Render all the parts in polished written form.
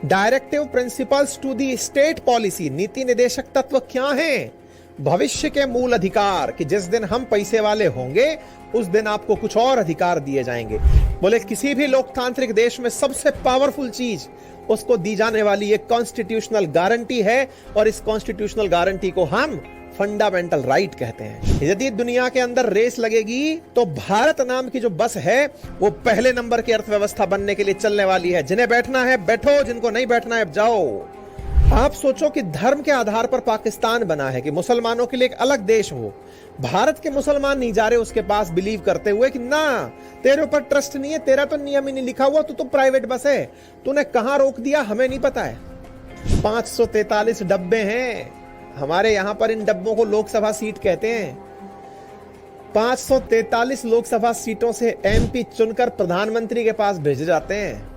Directive principles to the state policy, नीति निदेशक तत्व क्या हैं? भविष्य के मूल अधिकार, कि जिस दिन हम पैसे वाले होंगे उस दिन आपको कुछ और अधिकार दिए जाएंगे। बोले किसी भी लोकतांत्रिक देश में सबसे पावरफुल चीज उसको दी जाने वाली एक कॉन्स्टिट्यूशनल गारंटी है, और इस कॉन्स्टिट्यूशनल गारंटी को हम फंडामेंटल राइट कहते हैं। यदि दुनिया के अंदर रेस लगेगी तो भारत नाम की जो बस है वो पहले नंबर की अर्थव्यवस्था बनने के लिए चलने वाली है। जिन्हें बैठना है बैठो, जिनको नहीं बैठना है जाओ। आप सोचो कि धर्म के आधार पर पाकिस्तान बना है, कि मुसलमानों के लिए एक अलग देश हो। भारत के मुसलमान नहीं जा रहे उसके पास बिलीव करते हुए कि ना तेरे ऊपर ट्रस्ट नहीं है, तेरा तो नियम ही नहीं लिखा हुआ, तू तो प्राइवेट बस है, तूने कहां रोक दिया हमें नहीं पता है। 543 डब्बे हैं हमारे यहां पर, इन डब्बों को लोकसभा सीट कहते हैं। 543 लोकसभा सीटों से एमपी चुनकर प्रधानमंत्री के पास भेजे जाते हैं।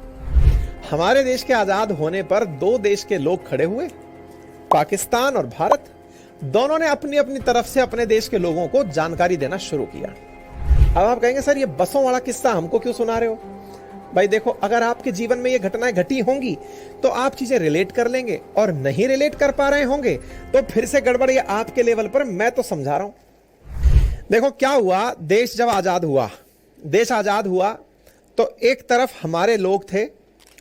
हमारे देश के आजाद होने पर दो देश के लोग खड़े हुए, पाकिस्तान और भारत। दोनों ने अपनी अपनी तरफ से अपने देश के लोगों को जानकारी देना शुरू किया। अब आप कहेंगे सर ये बसों वाला किस्सा हमको क्यों सुना रहे हो? भाई देखो, अगर आपके जीवन में ये घटनाएं घटी होंगी तो आप चीजें रिलेट कर लेंगे, और नहीं रिलेट कर पा रहे होंगे तो फिर से गड़बड़ है आपके लेवल पर। मैं तो समझा रहा हूं। देखो क्या हुआ, देश जब आजाद हुआ, देश आजाद हुआ तो एक तरफ हमारे लोग थे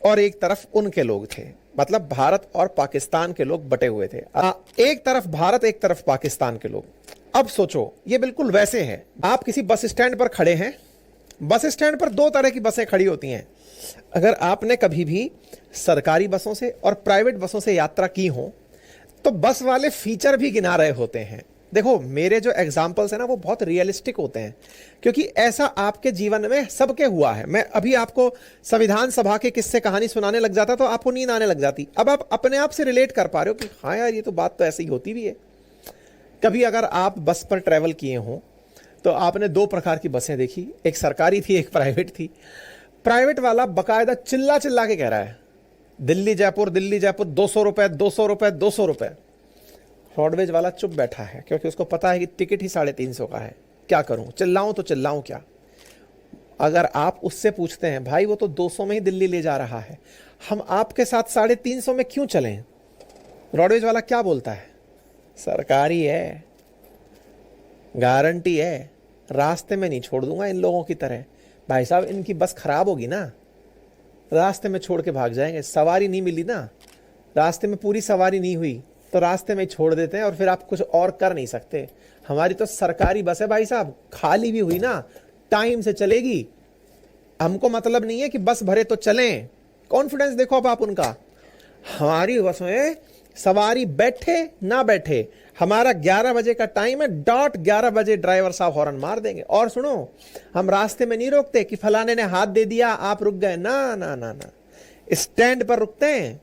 और एक तरफ उनके लोग थे, मतलब भारत और पाकिस्तान के लोग बटे हुए थे। एक तरफ भारत, एक तरफ पाकिस्तान के लोग। अब सोचो ये बिल्कुल वैसे है, आप किसी बस स्टैंड पर खड़े हैं। बस स्टैंड पर दो तरह की बसें खड़ी होती हैं। अगर आपने कभी भी सरकारी बसों से और प्राइवेट बसों से यात्रा की हो तो बस वाले फीचर भी गिना रहे होते हैं। देखो मेरे जो एग्जाम्पल्स हैं ना वो बहुत रियलिस्टिक होते हैं, क्योंकि ऐसा आपके जीवन में सबके हुआ है। मैं अभी आपको संविधान सभा के किस्से कहानी सुनाने लग जाता तो आपको नींद आने लग जाती। अब आप अपने आप से रिलेट कर पा रहे हो कि हाँ यार ये तो बात तो ऐसे ही होती भी है। कभी अगर आप बस पर ट्रैवल किए हो तो आपने दो प्रकार की बसें देखी, एक सरकारी थी एक प्राइवेट थी। प्राइवेट वाला बकायदा चिल्ला चिल्ला के कह रहा है दिल्ली जयपुर 200 रुपए 200 रुपए 200 रुपए। रोडवेज वाला चुप बैठा है क्योंकि उसको पता है कि टिकट ही 350 का है। क्या करूं, चिल्लाऊं तो चिल्लाऊं क्या? अगर आप उससे पूछते हैं भाई वो तो 200 में ही दिल्ली ले जा रहा है, हम आपके साथ 350 में क्यों चलें? रोडवेज वाला क्या बोलता है? सरकारी है, गारंटी है, रास्ते में नहीं छोड़ दूंगा इन लोगों की तरह। भाई साहब इनकी बस खराब होगी ना, रास्ते में छोड़ के भाग जाएंगे। सवारी नहीं मिली ना, रास्ते में पूरी सवारी नहीं हुई तो रास्ते में ही छोड़ देते हैं, और फिर आप कुछ और कर नहीं सकते। हमारी तो सरकारी बस है भाई साहब, खाली भी हुई ना टाइम से चलेगी। हमको मतलब नहीं है कि बस भरे तो चलें। कॉन्फिडेंस देखो अब आप उनका। हमारी बस में सवारी बैठे ना बैठे, हमारा 11 बजे का टाइम है, डॉट 11 बजे ड्राइवर साहब हॉर्न मार देंगे। और सुनो, हम रास्ते में नहीं रोकते कि फलाने ने हाथ दे दिया आप रुक गए, ना ना ना ना, स्टैंड पर रुकते हैं।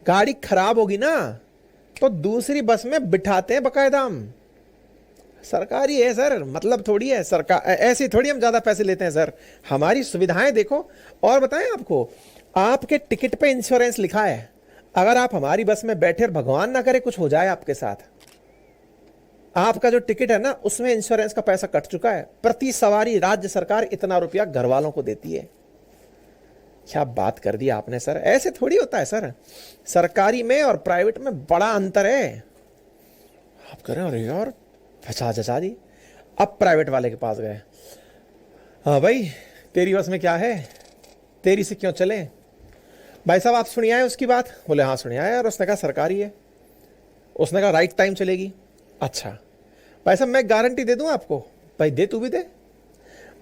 गाड़ी खराब होगी ना तो दूसरी बस में बिठाते हैं बकायदा। हम सरकारी है सर, मतलब थोड़ी है सरकार, ऐसी थोड़ी हम ज्यादा पैसे लेते हैं सर। हमारी सुविधाएं देखो। और बताएं आपको, आपके टिकट पे इंश्योरेंस लिखा है। अगर आप हमारी बस में बैठे और भगवान ना करे कुछ हो जाए आपके साथ, आपका जो टिकट है ना उसमें इंश्योरेंस का पैसा कट चुका है। प्रति सवारी राज्य सरकार इतना रुपया घर वालों को देती है। क्या बात कर दी आपने सर, ऐसे थोड़ी होता है सर। सरकारी में और प्राइवेट में बड़ा अंतर है। आप कह रहे हो अरे यार फसा जचा दी। अब प्राइवेट वाले के पास गए, हाँ भाई तेरी बस में क्या है, तेरी से क्यों चले? भाई साहब आप सुनिए उसकी बात। बोले हाँ सुनिए यार। उसने कहा सरकारी है, उसने कहा राइट टाइम चलेगी। अच्छा भाई साहब मैं गारंटी दे दूं आपको। भाई दे, तू भी दे।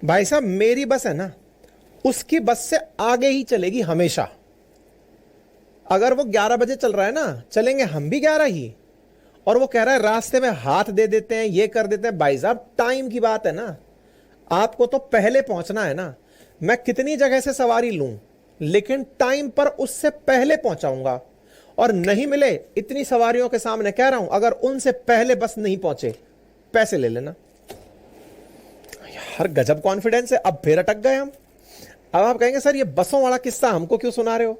भाई साहब मेरी बस है ना उसकी बस से आगे ही चलेगी हमेशा। अगर वो 11 बजे चल रहा है ना, चलेंगे हम भी 11 ही। और वो कह रहा है रास्ते में हाथ दे देते हैं, ये कर देते हैं। भाई साहब टाइम की बात है ना, आपको तो पहले पहुंचना है ना। मैं कितनी जगह से सवारी लूं लेकिन टाइम पर उससे पहले पहुंचाऊंगा। और नहीं मिले इतनी सवारियों के सामने कह रहा हूं, अगर उनसे पहले बस नहीं पहुंचे पैसे ले लेना। यार गजब कॉन्फिडेंस है। अब फिर अटक गए हम। अब आप कहेंगे सर ये बसों वाला किस्सा हमको क्यों सुना रहे हो?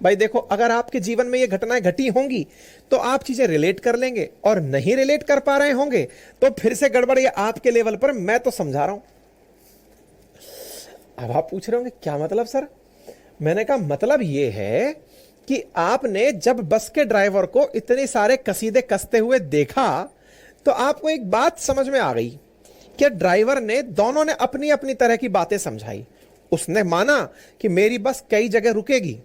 भाई देखो, अगर आपके जीवन में ये घटनाएं घटी होंगी तो आप चीजें रिलेट कर लेंगे, और नहीं रिलेट कर पा रहे होंगे तो फिर से गड़बड़ है आपके लेवल पर। मैं तो समझा रहा हूं। अब आप पूछ रहे होंगे क्या मतलब सर? मैंने कहा मतलब ये है कि आपने जब बस के ड्राइवर को इतने सारे कसीदे कसते हुए देखा तो आपको एक बात समझ में आ गई कि ड्राइवर ने, दोनों ने अपनी अपनी तरह की बातें समझाई। उसने माना कि मेरी बस कई जगह रुकेगी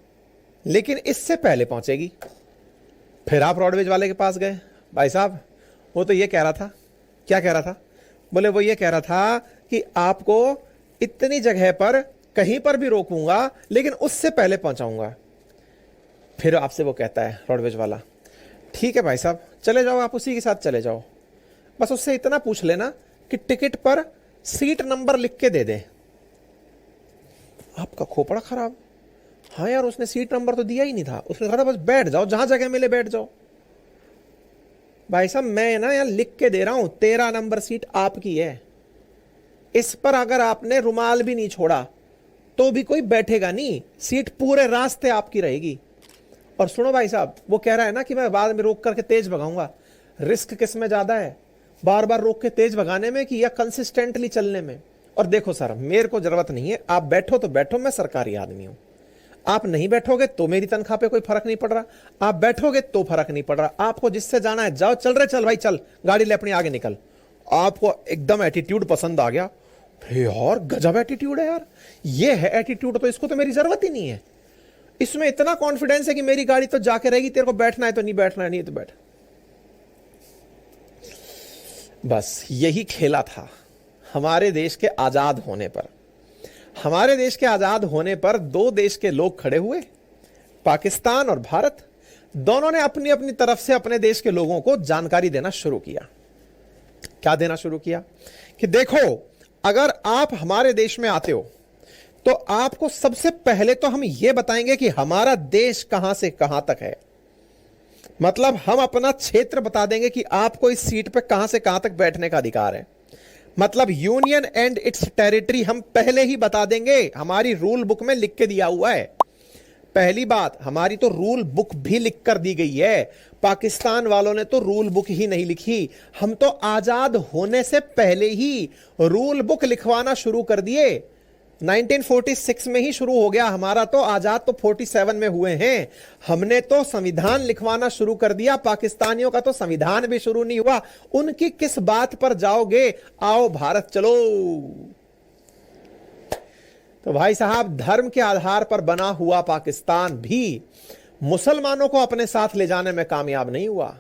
लेकिन इससे पहले पहुंचेगी। फिर आप रोडवेज वाले के पास गए, भाई साहब वो तो ये कह रहा था, क्या कह रहा था? बोले वो ये कह रहा था कि आपको इतनी जगह पर कहीं पर भी रोकूंगा लेकिन उससे पहले पहुंचाऊंगा। फिर आपसे वो कहता है रोडवेज वाला, ठीक है भाई साहब चले जाओ, आप उसी के साथ चले जाओ, बस उससे इतना पूछ लेना कि टिकट पर सीट नंबर लिख के दे दे। आपका खोपड़ा खराब। हाँ यार, उसने सीट नंबर तो दिया ही नहीं था, उसने कहा था बस बैठ जाओ, जहां जगह मिले बैठ जाओ। भाई साहब मैं ना यार लिख के दे रहा हूं, 13 नंबर सीट आपकी है, इस पर अगर आपने रुमाल भी नहीं छोड़ा तो भी कोई बैठेगा नहीं, सीट पूरे रास्ते आपकी रहेगी। और सुनो भाई साहब, वो कह रहा है ना कि मैं बाद में रोक करके तेज भगाऊंगा, रिस्क किस में ज्यादा है, बार बार रोक के तेज भगाने में कि या कंसिस्टेंटली चलने में? और देखो सर, मेरे को जरूरत नहीं है, आप बैठो तो बैठो, मैं सरकारी आदमी हूं। आप नहीं बैठोगे तो मेरी तनख्वाह पे कोई फर्क नहीं पड़ रहा, आप बैठोगे तो फर्क नहीं पड़ रहा। आपको जिससे जाना है जाओ, चल रहे चल भाई चल, गाड़ी ले अपनी आगे निकल। आपको एकदम एटीट्यूड पसंद आ गया, यार गजब एटीट्यूड है यार, ये है एटीट्यूड, तो इसको तो मेरी जरूरत ही नहीं है। इसमें इतना कॉन्फिडेंस है कि मेरी गाड़ी तो जाके रहेगी, तेरे को बैठना है तो नहीं बैठना है, नहीं तो बैठ। बस यही खेला था हमारे देश के आजाद होने पर। हमारे देश के आजाद होने पर दो देश के लोग खड़े हुए, पाकिस्तान और भारत, दोनों ने अपनी अपनी तरफ से अपने देश के लोगों को जानकारी देना शुरू किया। क्या देना शुरू किया कि देखो, अगर आप हमारे देश में आते हो तो आपको सबसे पहले तो हम यह बताएंगे कि हमारा देश कहां से कहां तक है। मतलब हम अपना क्षेत्र बता देंगे कि आपको इस सीट पे कहां से कहां तक बैठने का अधिकार है। मतलब यूनियन एंड इट्स टेरिटरी हम पहले ही बता देंगे, हमारी रूल बुक में लिख के दिया हुआ है। पहली बात, हमारी तो रूल बुक भी लिख कर दी गई है, पाकिस्तान वालों ने तो रूल बुक ही नहीं लिखी। हम तो आजाद होने से पहले ही रूल बुक लिखवाना शुरू कर दिए, 1946 में ही शुरू हो गया हमारा, तो आजाद तो 47 में हुए हैं। हमने तो संविधान लिखवाना शुरू कर दिया, पाकिस्तानियों का तो संविधान भी शुरू नहीं हुआ। उनकी किस बात पर जाओगे, आओ भारत चलो। तो भाई साहब, धर्म के आधार पर बना हुआ पाकिस्तान भी मुसलमानों को अपने साथ ले जाने में कामयाब नहीं हुआ।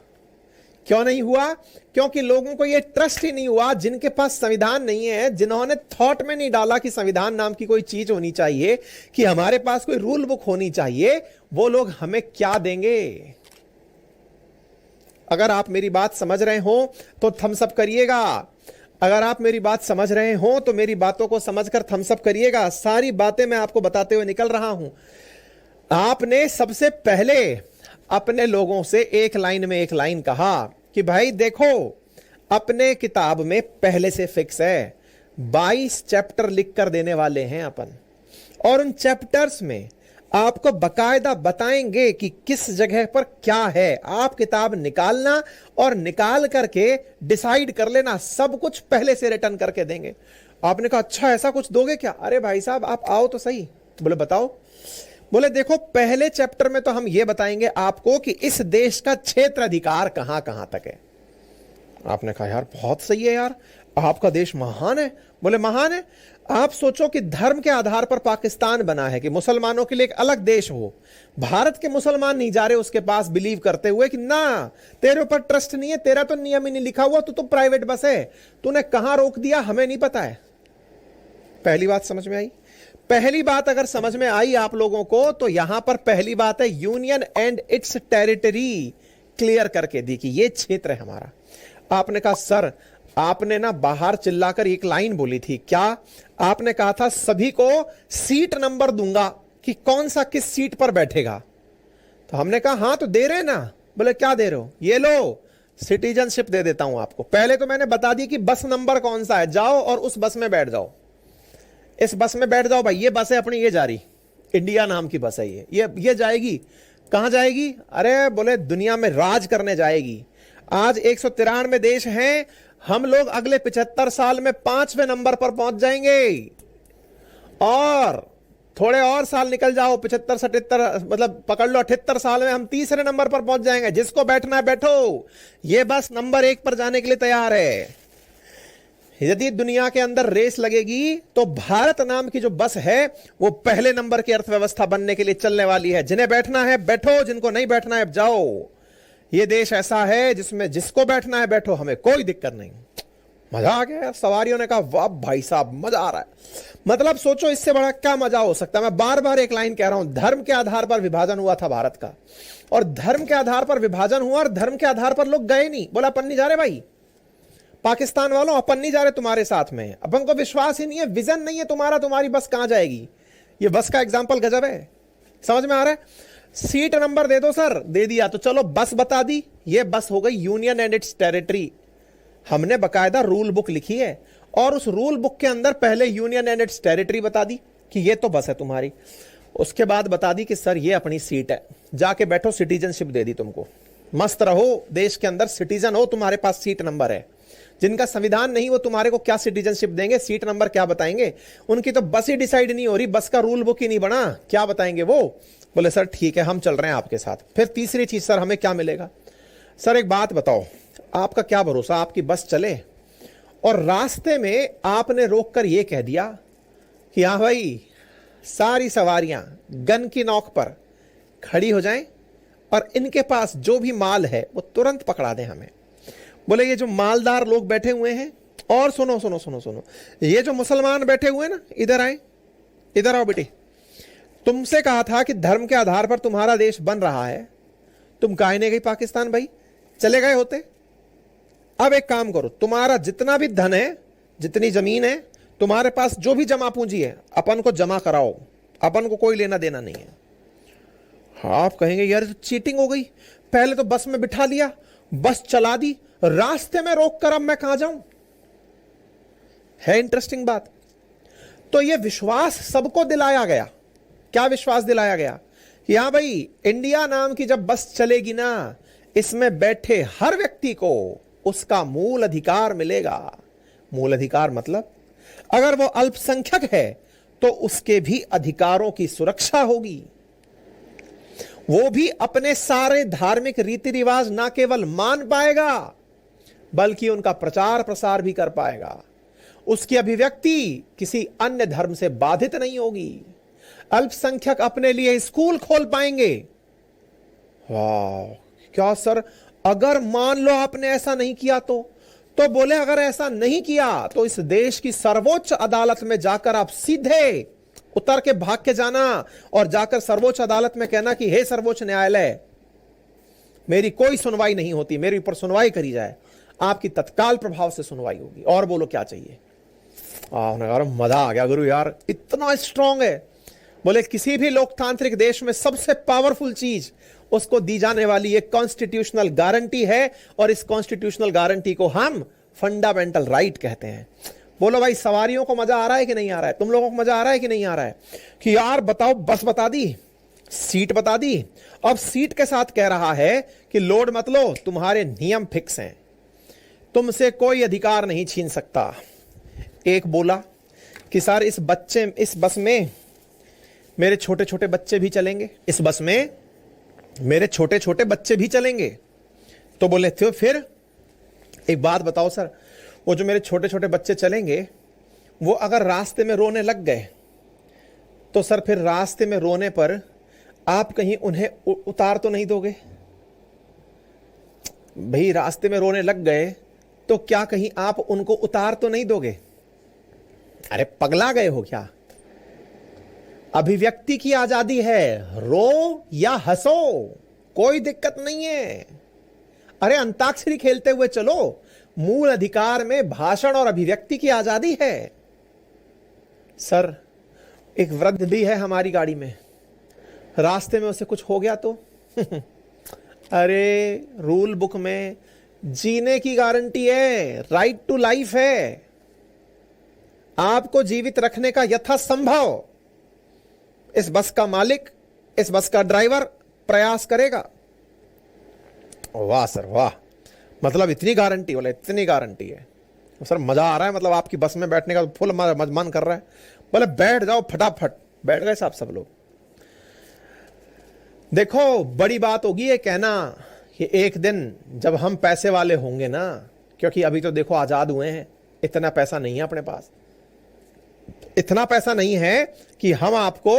क्यों नहीं हुआ? क्योंकि लोगों को यह ट्रस्ट ही नहीं हुआ, जिनके पास संविधान नहीं है, जिन्होंने थॉट में नहीं डाला कि संविधान नाम की कोई चीज होनी चाहिए, कि हमारे पास कोई रूल बुक होनी चाहिए, वो लोग हमें क्या देंगे? अगर आप मेरी बात समझ रहे हो तो थम्स अप करिएगा। अगर आप मेरी बात समझ रहे हो तो मेरी बातों को समझकर थम्स अप करिएगा। सारी बातें मैं आपको बताते हुए निकल रहा हूं। आपने सबसे पहले अपने लोगों से एक लाइन कहा कि भाई देखो, अपने किताब में पहले से फिक्स है 22 चैप्टर लिख कर देने वाले हैं अपन, और उन चैप्टर्स में आपको बकायदा बताएंगे कि किस जगह पर क्या है। आप किताब निकालना और निकाल करके डिसाइड कर लेना, सब कुछ पहले से रिटर्न करके देंगे। आपने कहा अच्छा ऐसा कुछ दोगे क्या? अरे भाई साहब आप आओ तो सही। बोले बताओ। बोले देखो, पहले चैप्टर में तो हम यह बताएंगे आपको कि इस देश का क्षेत्र अधिकार कहां कहां तक है। आपने कहा यार बहुत सही है यार, आपका देश महान है। बोले महान है? आप सोचो कि धर्म के आधार पर पाकिस्तान बना है कि मुसलमानों के लिए एक अलग देश हो। भारत के मुसलमान नहीं जा रहे उसके पास बिलीव करते हुए कि ना तेरे ऊपर ट्रस्ट नहीं है, तेरा तो नियम ही नहीं लिखा हुआ, तू तो प्राइवेट बस है, तूने कहां रोक दिया हमें नहीं पता है। पहली बात समझ में आई? पहली बात अगर समझ में आई आप लोगों को, तो यहां पर पहली बात है union and it's territory clear करके दी कि यह क्षेत्र है हमारा। आपने कहा सर आपने ना बाहर चिल्लाकर एक लाइन बोली थी, क्या? आपने कहा था सभी को सीट नंबर दूंगा कि कौन सा किस सीट पर बैठेगा। तो हमने कहा हां तो दे रहे ना। बोले क्या दे रहे हो? ये लो सिटीजनशिप दे देता हूं आपको। पहले तो मैंने बता दी कि बस नंबर कौन सा है, जाओ और उस बस में बैठ जाओ, इस बस में बैठ जाओ भाई, ये बस है अपनी, ये जा रही, इंडिया नाम की बस है ये जाएगी। कहां जाएगी? अरे बोले दुनिया में राज करने जाएगी। आज 193 देश हैं, हम लोग अगले 75 साल में 5वें नंबर पर पहुंच जाएंगे। और थोड़े और साल निकल जाओ, 75 77, मतलब पकड़ लो 78 साल में हम तीसरे नंबर पर पहुंच जाएंगे। जिसको बैठना है बैठो, ये बस नंबर 1 पर जाने के लिए तैयार है। यदि दुनिया के अंदर रेस लगेगी तो भारत नाम की जो बस है वो पहले नंबर की अर्थव्यवस्था बनने के लिए चलने वाली है। जिन्हें बैठना है बैठो, जिनको नहीं बैठना है जाओ। ये देश ऐसा है जिसमें जिसको बैठना है बैठो, हमें कोई दिक्कत नहीं। मजा आ गया यार। सवारियों ने कहा वाह भाई साहब मजा आ रहा है। मतलब सोचो इससे बड़ा क्या मजा हो सकता है। मैं बार बार एक लाइन कह रहा हूं, धर्म के आधार पर विभाजन हुआ था भारत का, और धर्म के आधार पर विभाजन हुआ और धर्म के आधार पर लोग गए नहीं। बोला अपन नहीं जा रहे भाई, पाकिस्तान वालों अपन नहीं जा रहे तुम्हारे साथ में, अपन को विश्वास ही नहीं है, विजन नहीं है तुम्हारा, तुम्हारी बस कहां जाएगी। ये बस का एग्जाम्पल गजब है। समझ में आ रहा है? सीट नंबर दे दो सर, दे दिया तो चलो बस बता दी। ये बस हो गई यूनियन एंड इट्स टेरिटरी। हमने बकायदा रूल बुक लिखी है और उस रूल बुक के अंदर पहले यूनियन एंड इट्स टेरिटरी बता दी कि ये तो बस है तुम्हारी। उसके बाद बता दी कि सर ये अपनी सीट है, जाके बैठो, सिटीजनशिप दे दी तुमको, मस्त रहो देश के अंदर, सिटीजन हो, तुम्हारे पास सीट नंबर है। जिनका संविधान नहीं वो तुम्हारे को क्या सिटीजनशिप देंगे, सीट नंबर क्या बताएंगे? उनकी तो बस ही डिसाइड नहीं हो रही, बस का रूल बुक ही नहीं बना, क्या बताएंगे वो? बोले सर ठीक है हम चल रहे हैं आपके साथ। फिर तीसरी चीज सर हमें क्या मिलेगा? सर एक बात बताओ, आपका क्या भरोसा, आपकी बस चले और रास्ते में आपने रोक कर यह कह दिया कि हाँ भाई सारी सवारियां गन की नोक पर खड़ी हो जाएं और इनके पास जो भी माल है वो तुरंत पकड़ा दें हमें। बोले ये जो मालदार लोग बैठे हुए हैं, और सुनो सुनो सुनो सुनो, ये जो मुसलमान बैठे हुए हैं ना, इधर आए, इधर आओ बेटे, तुमसे कहा था कि धर्म के आधार पर तुम्हारा देश बन रहा है, तुम काहे नहीं गई पाकिस्तान भाई? चले गए होते। अब एक काम करो, तुम्हारा जितना भी धन है, जितनी जमीन है, तुम्हारे पास जो भी जमा पूंजी है, अपन को जमा कराओ, अपन को कोई लेना देना नहीं है। हाँ, आप कहेंगे यार तो चीटिंग हो गई, पहले तो बस में बिठा लिया, बस चला दी, रास्ते में रोक कर अब मैं कहां जाऊं? है इंटरेस्टिंग बात। तो यह विश्वास सबको दिलाया गया। क्या विश्वास दिलाया गया? कि हाँ भाई इंडिया नाम की जब बस चलेगी ना, इसमें बैठे हर व्यक्ति को उसका मूल अधिकार मिलेगा। मूल अधिकार मतलब अगर वो अल्पसंख्यक है तो उसके भी अधिकारों की सुरक्षा होगी। वो भी अपने सारे धार्मिक रीति रिवाज ना केवल मान पाएगा बल्कि उनका प्रचार प्रसार भी कर पाएगा। उसकी अभिव्यक्ति किसी अन्य धर्म से बाधित नहीं होगी। अल्पसंख्यक अपने लिए स्कूल खोल पाएंगे। वाह क्या सर, अगर मान लो आपने ऐसा नहीं किया तो बोले अगर ऐसा नहीं किया तो इस देश की सर्वोच्च अदालत में जाकर आप सीधे उतर के भाग के जाना और जाकर सर्वोच्च अदालत में कहना कि हे सर्वोच्च न्यायालय, मेरी कोई सुनवाई नहीं होती, मेरे ऊपर सुनवाई करी जाए। आपकी तत्काल प्रभाव से सुनवाई होगी। और बोलो क्या चाहिए? मजा आ गया गुरु यार, इतना स्ट्रांग है। बोले किसी भी लोकतांत्रिक देश में सबसे पावरफुल चीज उसको दी जाने वाली एक कॉन्स्टिट्यूशनल गारंटी है, और इस कॉन्स्टिट्यूशनल गारंटी को हम फंडामेंटल राइट कहते हैं। बोलो भाई सवारियों को मजा आ रहा है कि नहीं आ रहा है? तुम लोगों को मजा आ रहा है कि नहीं आ रहा है? कि यार बताओ, बस बता दी, सीट बता दी, अब सीट के साथ कह रहा है कि लोड मत लो, तुम्हारे नियम फिक्स हैं, तुमसे कोई अधिकार नहीं छीन सकता। एक बोला कि सर इस बस में मेरे छोटे छोटे बच्चे भी चलेंगे, इस बस में मेरे छोटे छोटे बच्चे भी चलेंगे। तो बोले तो फिर एक बात बताओ सर, वो जो मेरे छोटे छोटे बच्चे चलेंगे वो अगर रास्ते में रोने लग गए तो सर फिर रास्ते में रोने पर आप कहीं उन्हें उतार तो नहीं दोगे? भाई रास्ते में रोने लग गए तो क्या कहीं आप उनको उतार तो नहीं दोगे? अरे पगला गए हो क्या? अभिव्यक्ति की आजादी है, रो या हंसो कोई दिक्कत नहीं है। अरे अंताक्षरी खेलते हुए चलो, मूल अधिकार में भाषण और अभिव्यक्ति की आजादी है। सर एक वृद्ध भी है हमारी गाड़ी में, रास्ते में उसे कुछ हो गया तो अरे रूल बुक में जीने की गारंटी है, राइट टू लाइफ है, आपको जीवित रखने का यथासंभव इस बस का मालिक, इस बस का ड्राइवर प्रयास करेगा। वाह सर वाह, मतलब इतनी गारंटी? बोले इतनी गारंटी है सर, मजा आ रहा है, मतलब आपकी बस में बैठने का फुल मन कर रहा है। बोले बैठ जाओ फटाफट, बैठ गए साहब सब लोग। देखो बड़ी बात होगी ये कहना कि एक दिन जब हम पैसे वाले होंगे ना, क्योंकि अभी तो देखो आजाद हुए हैं, इतना पैसा नहीं है अपने पास, इतना पैसा नहीं है कि हम आपको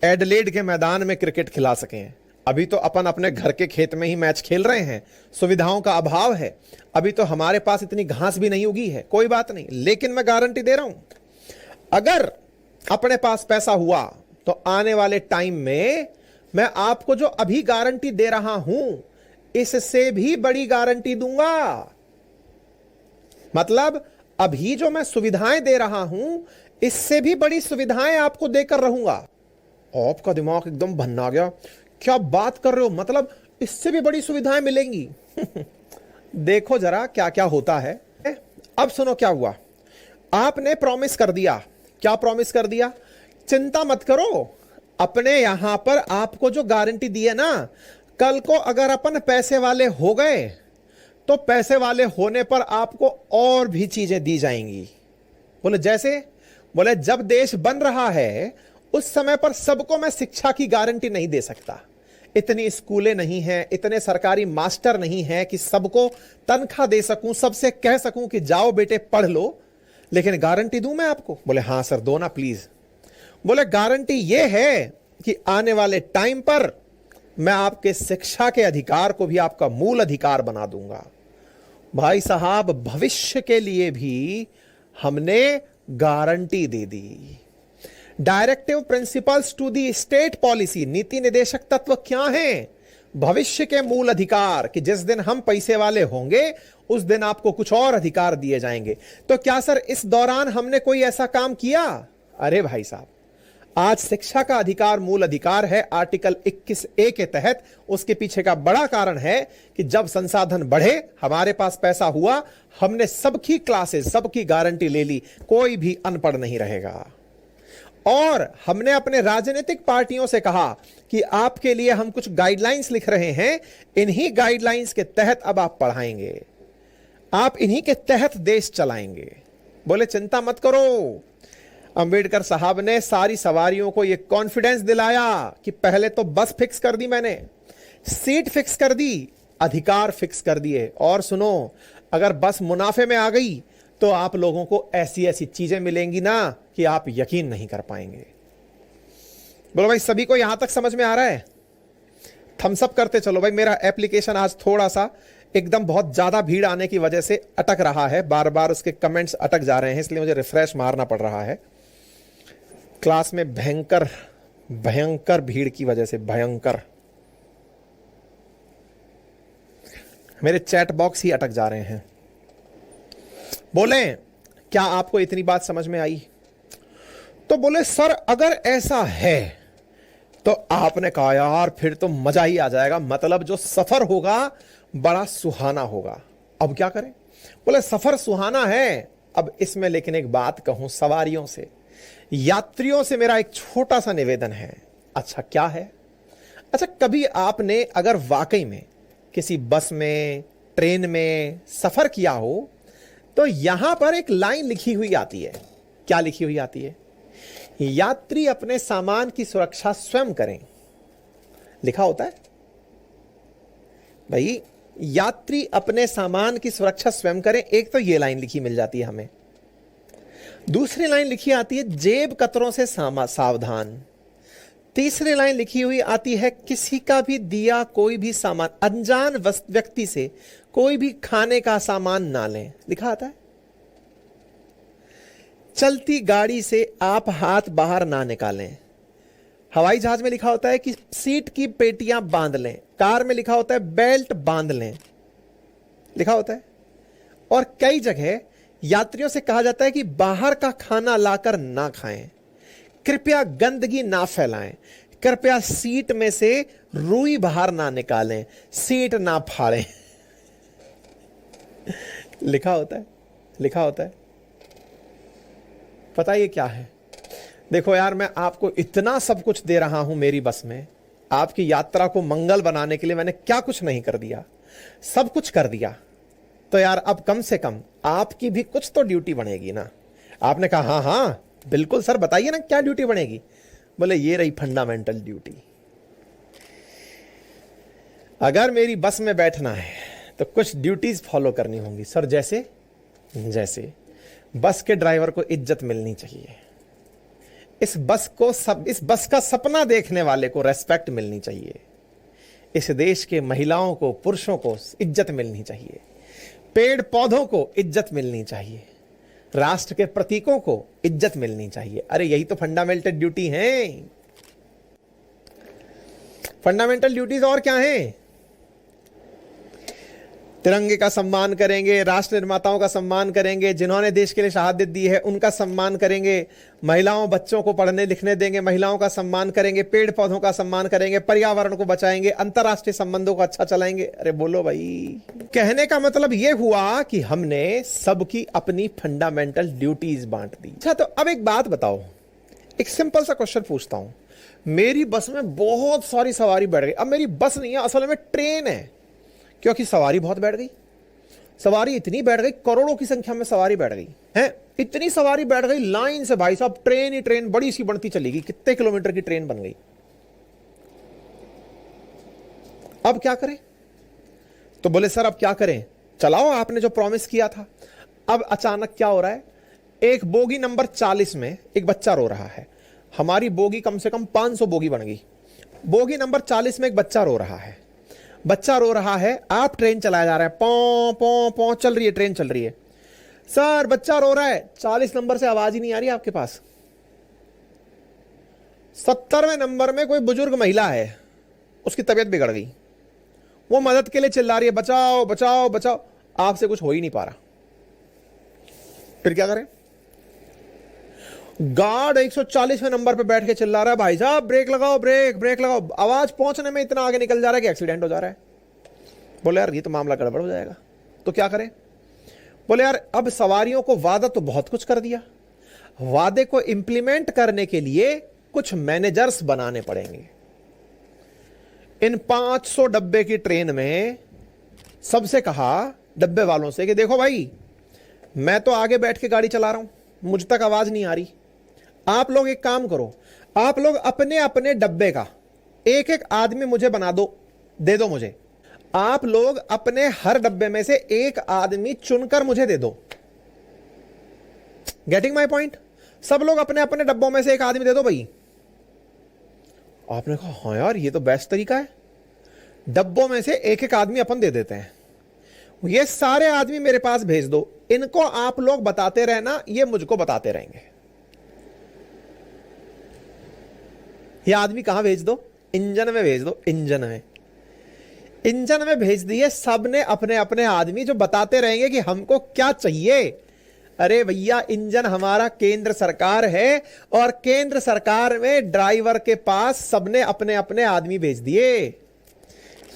एडलेड के मैदान में क्रिकेट खिला सकें। अभी तो अपन अपने घर के खेत में ही मैच खेल रहे हैं, सुविधाओं का अभाव है, अभी तो हमारे पास इतनी घास भी नहीं उगी है, कोई बात नहीं। लेकिन मैं गारंटी दे रहा हूं, अगर अपने पास पैसा हुआ तो आने वाले टाइम में मैं आपको जो अभी गारंटी दे रहा हूं, इससे भी बड़ी गारंटी दूंगा। मतलब अभी जो मैं सुविधाएं दे रहा हूं, इससे भी बड़ी सुविधाएं आपको देकर रहूंगा। आपका दिमाग एकदम भन्ना गया, क्या बात कर रहे हो, मतलब इससे भी बड़ी सुविधाएं मिलेंगी? देखो जरा क्या क्या होता है। अब सुनो क्या हुआ। आपने प्रॉमिस कर दिया, क्या प्रॉमिस कर दिया? चिंता मत करो, अपने यहां पर आपको जो गारंटी दी है ना, कल को अगर अपन पैसे वाले हो गए तो पैसे वाले होने पर आपको और भी चीजें दी जाएंगी। बोले जैसे? बोले जब देश बन रहा है उस समय पर सबको मैं शिक्षा की गारंटी नहीं दे सकता, इतनी स्कूलें नहीं हैं, इतने सरकारी मास्टर नहीं हैं कि सबको तनख्वाह दे सकूं, सबसे कह सकूं कि जाओ बेटे पढ़ लो, लेकिन गारंटी दूं मैं आपको? बोले हाँ सर दो ना प्लीज। बोले गारंटी यह है कि आने वाले टाइम पर मैं आपके शिक्षा के अधिकार को भी आपका मूल अधिकार बना दूंगा। भाई साहब भविष्य के लिए भी हमने गारंटी दे दी। Directive principles to the state policy, नीति निदेशक तत्व क्या हैं? भविष्य के मूल अधिकार, कि जिस दिन हम पैसे वाले होंगे उस दिन आपको कुछ और अधिकार दिए जाएंगे। तो क्या सर इस दौरान हमने कोई ऐसा काम किया? अरे भाई साहब, आज शिक्षा का अधिकार मूल अधिकार है आर्टिकल 21A के तहत। उसके पीछे का बड़ा कारण है कि जब संसाधन बढ़े, हमारे पास पैसा हुआ, हमने सबकी क्लासेस, सबकी गारंटी ले ली, कोई भी अनपढ़ नहीं रहेगा। और हमने अपने राजनीतिक पार्टियों से कहा कि आपके लिए हम कुछ गाइडलाइंस लिख रहे हैं, इन्हीं गाइडलाइंस के तहत अब आप पढ़ाएंगे, आप इन्हीं के तहत देश चलाएंगे। बोले चिंता मत करो। अंबेडकर साहब ने सारी सवारियों को यह कॉन्फिडेंस दिलाया कि पहले तो बस फिक्स कर दी मैंने, सीट फिक्स कर दी, अधिकार फिक्स कर दिए, और सुनो अगर बस मुनाफे में आ गई तो आप लोगों को ऐसी ऐसी चीजें मिलेंगी ना कि आप यकीन नहीं कर पाएंगे। बोलो भाई सभी को यहां तक समझ में आ रहा है? थम्स अप करते चलो भाई। मेरा एप्लीकेशन आज थोड़ा सा एकदम बहुत ज्यादा भीड़ आने की वजह से अटक रहा है, बार बार उसके कमेंट्स अटक जा रहे हैं, इसलिए मुझे रिफ्रेश मारना पड़ रहा है। क्लास में भयंकर भयंकर भीड़ की वजह से, भयंकर मेरे चैट बॉक्स ही अटक जा रहे हैं। बोले क्या आपको इतनी बात समझ में आई? तो बोले सर अगर ऐसा है तो आपने कहा यार फिर तो मजा ही आ जाएगा, मतलब जो सफर होगा बड़ा सुहाना होगा। अब क्या करें? बोले सफर सुहाना है, अब इसमें लेकिन एक बात कहूं सवारियों से, यात्रियों से मेरा एक छोटा सा निवेदन है। अच्छा क्या है? अच्छा कभी आपने अगर वाकई में किसी बस में, ट्रेन में सफर किया हो तो यहां पर एक लाइन लिखी हुई आती है। क्या लिखी हुई आती है? यात्री अपने सामान की सुरक्षा स्वयं करें, लिखा होता है भाई, यात्री अपने सामान की सुरक्षा स्वयं करें। एक तो ये लाइन लिखी मिल जाती है हमें। दूसरी लाइन लिखी आती है जेब कतरों से सावधान। तीसरी लाइन लिखी हुई आती है किसी का भी दिया कोई भी सामान अनजान व्यक्ति से कोई भी खाने का सामान ना लें, लिखा आता है। चलती गाड़ी से आप हाथ बाहर ना निकालें। हवाई जहाज में लिखा होता है कि सीट की पेटियां बांध लें। कार में लिखा होता है बेल्ट बांध लें, लिखा होता है। और कई जगह यात्रियों से कहा जाता है कि बाहर का खाना लाकर ना खाएं, कृपया गंदगी ना फैलाएं, कृपया सीट में से रुई बाहर ना निकालें, सीट ना फाड़ें। लिखा होता है, लिखा होता है। पता ये क्या है? देखो यार मैं आपको इतना सब कुछ दे रहा हूं मेरी बस में, आपकी यात्रा को मंगल बनाने के लिए मैंने क्या कुछ नहीं कर दिया, सब कुछ कर दिया। तो यार अब कम से कम आपकी भी कुछ तो ड्यूटी बनेगी ना। आपने कहा हाँ हाँ बिल्कुल सर बताइए ना क्या ड्यूटी बनेगी। बोले ये रही फंडामेंटल ड्यूटी। अगर मेरी बस में बैठना है तो कुछ ड्यूटीज फॉलो करनी होंगी सर। जैसे जैसे बस के ड्राइवर को इज्जत मिलनी चाहिए, इस बस का सपना देखने वाले को रेस्पेक्ट मिलनी चाहिए, इस देश के महिलाओं को, पुरुषों को इज्जत मिलनी चाहिए, पेड़ पौधों को इज्जत मिलनी चाहिए, राष्ट्र के प्रतीकों को इज्जत मिलनी चाहिए। अरे यही तो फंडामेंटल ड्यूटी है। फंडामेंटल ड्यूटीज और क्या हैं? तिरंगे का सम्मान करेंगे, राष्ट्र निर्माताओं का सम्मान करेंगे, जिन्होंने देश के लिए शहादत दी है उनका सम्मान करेंगे, महिलाओं बच्चों को पढ़ने लिखने देंगे, महिलाओं का सम्मान करेंगे, पेड़ पौधों का सम्मान करेंगे, पर्यावरण को बचाएंगे, अंतर्राष्ट्रीय संबंधों को अच्छा चलाएंगे। अरे बोलो भाई, कहने का मतलब यह हुआ कि हमने सबकी अपनी फंडामेंटल ड्यूटीज बांट दी। अच्छा, तो अब एक बात बताओ, एक सिंपल सा क्वेश्चन पूछता हूं। मेरी बस में बहुत सारी सवारी बैठ गई। अब मेरी बस नहीं है, असल में ट्रेन है, क्योंकि सवारी बहुत बैठ गई। सवारी इतनी बैठ गई, करोड़ों की संख्या में सवारी बैठ गई है। इतनी सवारी बैठ गई लाइन से, भाई साहब ट्रेन ही ट्रेन बड़ी सी बढ़ती चलेगी। कितने किलोमीटर की ट्रेन बन गई। अब क्या करें? तो बोले सर अब क्या करें? चलाओ, आपने जो प्रॉमिस किया था। अब अचानक क्या हो रहा है, एक बोगी नंबर 40 में एक बच्चा रो रहा है। हमारी बोगी कम से कम 500 बोगी बन गई। बोगी नंबर 40 में एक बच्चा रो रहा है। बच्चा रो रहा है, आप ट्रेन चलाया जा रहा है, पौ पौ पौ चल रही है, ट्रेन चल रही है। सर बच्चा रो रहा है, 40 नंबर से आवाज ही नहीं आ रही आपके पास। 70वें नंबर में कोई बुजुर्ग महिला है, उसकी तबीयत बिगड़ गई, वो मदद के लिए चिल्ला रही है, बचाओ बचाओ बचाओ। आपसे कुछ हो ही नहीं पा रहा। फिर क्या करें? गार्ड 140वें नंबर पे बैठ के चिल्ला रहा है, भाई साहब ब्रेक लगाओ, ब्रेक ब्रेक लगाओ। आवाज पहुंचने में इतना आगे निकल जा रहा है कि एक्सीडेंट हो जा रहा है। बोले यार ये तो मामला गड़बड़ हो जाएगा, तो क्या करें? बोले यार अब सवारियों को वादा तो बहुत कुछ कर दिया, वादे को इंप्लीमेंट करने के लिए कुछ मैनेजर्स बनाने पड़ेंगे। इन 500 डब्बे की ट्रेन में सबसे कहा, डब्बे वालों से, कि देखो भाई मैं तो आगे बैठ के गाड़ी चला रहा हूं, मुझ तक आवाज नहीं आ रही। आप लोग एक काम करो, आप लोग अपने अपने डब्बे का एक एक आदमी मुझे बना दो, दे दो मुझे। आप लोग अपने हर डब्बे में से एक आदमी चुनकर मुझे दे दो। Getting my point? सब लोग अपने अपने डब्बों में से एक आदमी दे दो भाई। आपने कहा हाँ यार ये तो बेस्ट तरीका है, डब्बों में से एक एक आदमी अपन दे देते हैं। ये सारे आदमी मेरे पास भेज दो, इनको आप लोग बताते रहना, ये मुझको बताते रहेंगे। ये आदमी कहां भेज दो? इंजन में भेज दो। इंजन में भेज दिए सबने अपने अपने आदमी, जो बताते रहेंगे कि हमको क्या चाहिए। अरे भैया इंजन हमारा केंद्र सरकार है, और केंद्र सरकार में ड्राइवर के पास सबने अपने अपने आदमी भेज दिए।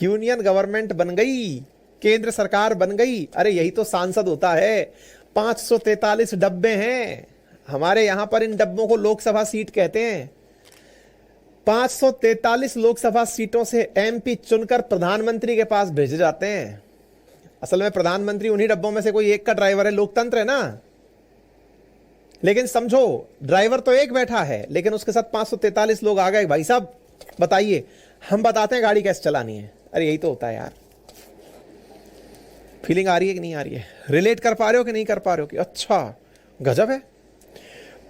यूनियन गवर्नमेंट बन गई, केंद्र सरकार बन गई। अरे यही तो सांसद होता है। 543 डब्बे हैं हमारे यहां पर, इन डब्बों को लोकसभा सीट कहते हैं। 543 लोकसभा सीटों से एमपी चुनकर प्रधानमंत्री के पास भेजे जाते हैं। असल में प्रधानमंत्री उन्हीं डब्बों में से कोई एक का ड्राइवर है, लोकतंत्र है ना। लेकिन समझो ड्राइवर तो एक बैठा है, लेकिन उसके साथ 543 लोग आ गए। भाई साहब बताइए, हम बताते हैं गाड़ी कैसे चलानी है। अरे यही तो होता है यार। फीलिंग आ रही है कि नहीं आ रही है? रिलेट कर पा रहे हो कि नहीं कर पा रहे हो? कि अच्छा गजब है।